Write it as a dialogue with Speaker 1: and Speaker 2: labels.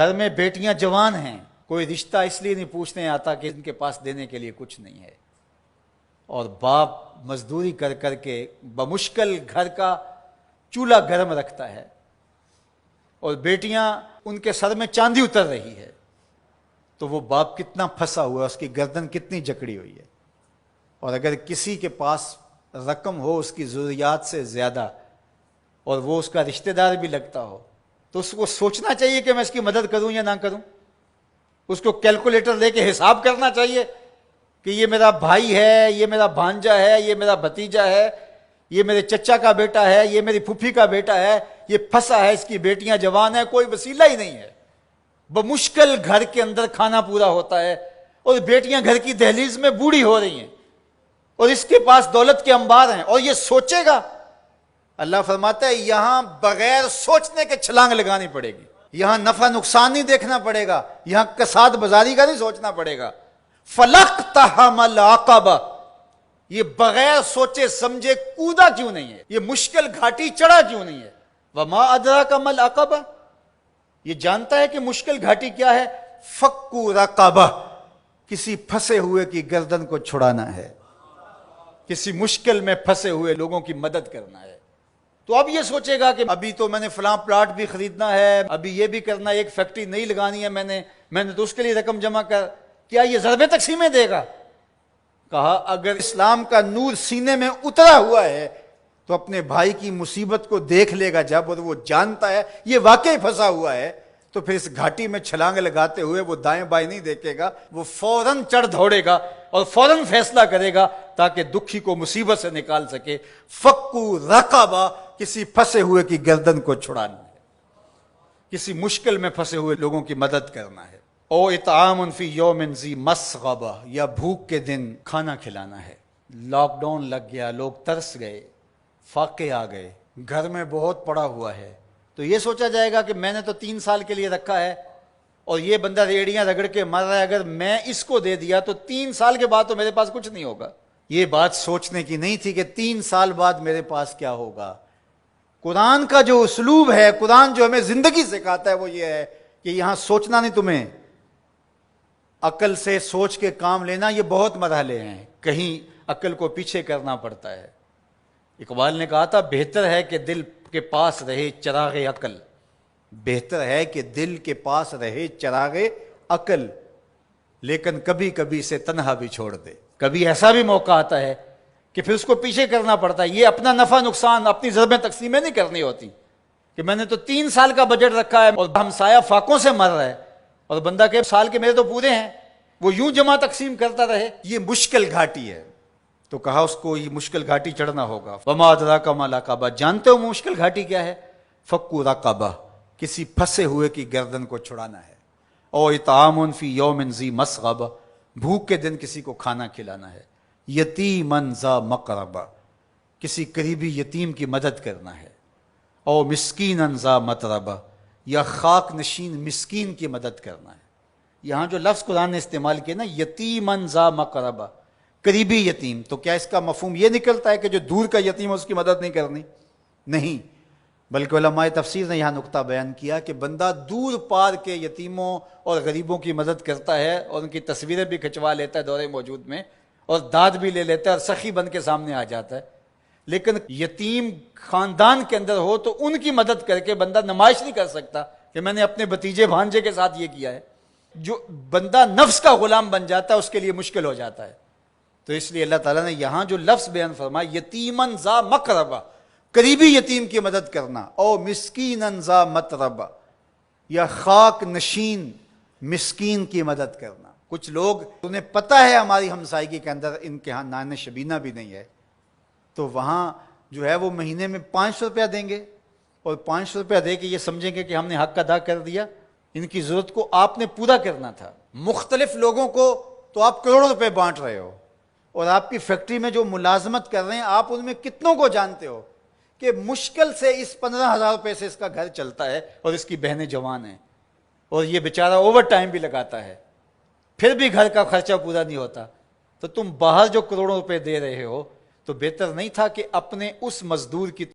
Speaker 1: گھر میں بیٹیاں جوان ہیں، کوئی رشتہ اس لیے نہیں پوچھنے آتا کہ ان کے پاس دینے کے لیے کچھ نہیں ہے، اور باپ مزدوری کر کر کے بمشکل گھر کا چولہا گرم رکھتا ہے، اور بیٹیاں ان کے سر میں چاندی اتر رہی ہے، تو وہ باپ کتنا پھنسا ہوا ہے، اس کی گردن کتنی جکڑی ہوئی ہے۔ اور اگر کسی کے پاس رقم ہو اس کی ضروریات سے زیادہ اور وہ اس کا رشتہ دار بھی لگتا ہو، تو اس کو سوچنا چاہیے کہ میں اس کی مدد کروں یا نہ کروں۔ اس کو کیلکولیٹر لے کے حساب کرنا چاہیے کہ یہ میرا بھائی ہے، یہ میرا بھانجا ہے، یہ میرا بھتیجا ہے، یہ میرے چچا کا بیٹا ہے، یہ میری پھوپھی کا بیٹا ہے، یہ پھنسا ہے، اس کی بیٹیاں جوان ہیں، کوئی وسیلہ ہی نہیں ہے، بمشکل گھر کے اندر کھانا پورا ہوتا ہے، اور بیٹیاں گھر کی دہلیز میں بوڑھی ہو رہی ہیں، اور اس کے پاس دولت کے انبار ہیں، اور یہ سوچے گا۔ اللہ فرماتا ہے یہاں بغیر سوچنے کے چھلانگ لگانی پڑے گی، یہاں نفع نقصان نہیں دیکھنا پڑے گا، یہاں کساد بازاری کا نہیں سوچنا پڑے گا۔ فَلَقْتَحَمَ الْعَقَبَةَ، یہ بغیر سوچے سمجھے کودا کیوں نہیں ہے، یہ مشکل گھاٹی چڑھا کیوں نہیں ہے۔ وَمَا أَدْرَاكَ مَا الْعَقَبَةُ، یہ جانتا ہے کہ مشکل گھاٹی کیا ہے۔ فَكُّ رَقَبَةٍ، کسی پھنسے ہوئے کی گردن کو چھڑانا ہے، کسی مشکل میں پھنسے ہوئے لوگوں کی مدد کرنا ہے۔ تو اب یہ سوچے گا کہ ابھی تو میں نے فلاں پلاٹ بھی خریدنا ہے، ابھی یہ بھی کرنا ہے، ایک فیکٹری نہیں لگانی ہے میں نے تو اس کے لیے رقم جمع کر، کیا یہ ضرب تقسیمیں دے گا؟ کہا اگر اسلام کا نور سینے میں اترا ہوا ہے تو اپنے بھائی کی مصیبت کو دیکھ لے گا جب، اور وہ جانتا ہے یہ واقعی پھنسا ہوا ہے، تو پھر اس گھاٹی میں چھلانگ لگاتے ہوئے وہ دائیں بائیں نہیں دیکھے گا، وہ فوراً چڑھ دوڑے گا اور فوراً فیصلہ کرے گا تاکہ دکھی کو مصیبت سے نکال سکے۔ فَكُّ رَقَبَةٍ، کسی پھنسے ہوئے کی گردن کو چھڑانا ہے، کسی مشکل میں پھنسے ہوئے لوگوں کی مدد کرنا ہے۔ او اطعام فی یوم ذی مسغبہ، یا بھوک کے دن کھانا کھلانا ہے۔ لاک ڈاؤن لگ گیا، لوگ ترس گئے، فاقے آ گئے، گھر میں بہت پڑا ہوا ہے، تو یہ سوچا جائے گا کہ میں نے تو 3 سال کے لیے رکھا ہے اور یہ بندہ ریڑیاں رگڑ کے مر رہا ہے، اگر میں اس کو دے دیا تو 3 سال کے بعد تو میرے پاس کچھ نہیں ہوگا۔ یہ بات سوچنے کی نہیں تھی کہ 3 سال بعد میرے پاس کیا ہوگا۔ قرآن کا جو اسلوب ہے، قرآن جو ہمیں زندگی سکھاتا ہے وہ یہ ہے کہ یہاں سوچنا نہیں، تمہیں عقل سے سوچ کے کام لینا، یہ بہت مرحلے ہیں، کہیں عقل کو پیچھے کرنا پڑتا ہے۔ اقبال نے کہا تھا بہتر ہے کہ دل کے پاس رہے چراغ عقل، بہتر ہے کہ دل کے پاس رہے چراغ عقل، لیکن کبھی کبھی اسے تنہا بھی چھوڑ دے۔ کبھی ایسا بھی موقع آتا ہے کہ پھر اس کو پیچھے کرنا پڑتا ہے۔ یہ اپنا نفع نقصان، اپنی ضربیں تقسیمیں نہیں کرنی ہوتی کہ میں نے تو 3 سال کا بجٹ رکھا ہے اور ہمسایہ فاقوں سے مر رہا ہے اور بندہ کہ سال کے میرے تو پورے ہیں، وہ یوں جمع تقسیم کرتا رہے۔ یہ مشکل گھاٹی ہے، تو کہا اس کو یہ مشکل گھاٹی چڑھنا ہوگا۔ وما ادراک ما العقبہ، جانتے ہو مشکل گھاٹی کیا ہے؟ فک رقبہ، کسی پھنسے ہوئے کی گردن کو چھڑانا ہے۔ او اطعام فی یوم ذی مسغبہ، بھوک کے دن کسی کو کھانا کھلانا ہے۔ یتیمن ذا مقربہ، کسی قریبی یتیم کی مدد کرنا ہے۔ او مسکینن ذا متربہ، یا خاک نشین مسکین کی مدد کرنا ہے۔ یہاں جو لفظ قرآن نے استعمال کیا نا، یتیمن ذا مقربہ، قریبی یتیم، تو کیا اس کا مفہوم یہ نکلتا ہے کہ جو دور کا یتیم ہے اس کی مدد نہیں کرنی؟ نہیں، بلکہ علماء تفسیر نے یہاں نقطہ بیان کیا کہ بندہ دور پار کے یتیموں اور غریبوں کی مدد کرتا ہے اور ان کی تصویریں بھی کھنچوا لیتا ہے دور موجود میں، اور داد بھی لے لیتا ہے اور سخی بن کے سامنے آ جاتا ہے، لیکن یتیم خاندان کے اندر ہو تو ان کی مدد کر کے بندہ نمائش نہیں کر سکتا کہ میں نے اپنے بھتیجے بھانجے کے ساتھ یہ کیا ہے۔ جو بندہ نفس کا غلام بن جاتا ہے اس کے لیے مشکل ہو جاتا ہے۔ تو اس لیے اللہ تعالیٰ نے یہاں جو لفظ بیان فرمایا، یتیمن ذا مقربہ، قریبی یتیم کی مدد کرنا، او مسکینن ذا متربہ، یا خاک نشین مسکین کی مدد کرنا۔ کچھ لوگ، انہیں پتہ ہے ہماری ہمسائیگی کے اندر ان کے ہاں نان شبینہ بھی نہیں ہے، تو وہاں جو ہے وہ مہینے میں 500 روپیہ دیں گے، اور 500 روپیہ دے کے یہ سمجھیں گے کہ ہم نے حق ادا کر دیا۔ ان کی ضرورت کو آپ نے پورا کرنا تھا۔ مختلف لوگوں کو تو آپ کروڑوں روپے بانٹ رہے ہو، اور آپ کی فیکٹری میں جو ملازمت کر رہے ہیں آپ ان میں کتنوں کو جانتے ہو کہ مشکل سے اس 15,000 روپے سے اس کا گھر چلتا ہے، اور اس کی بہنیں جوان ہیں، اور یہ بیچارہ اوور ٹائم بھی لگاتا ہے، پھر بھی گھر کا خرچہ پورا نہیں ہوتا۔ تو تم باہر جو کروڑوں روپے دے رہے ہو، تو بہتر نہیں تھا کہ اپنے اس مزدور کی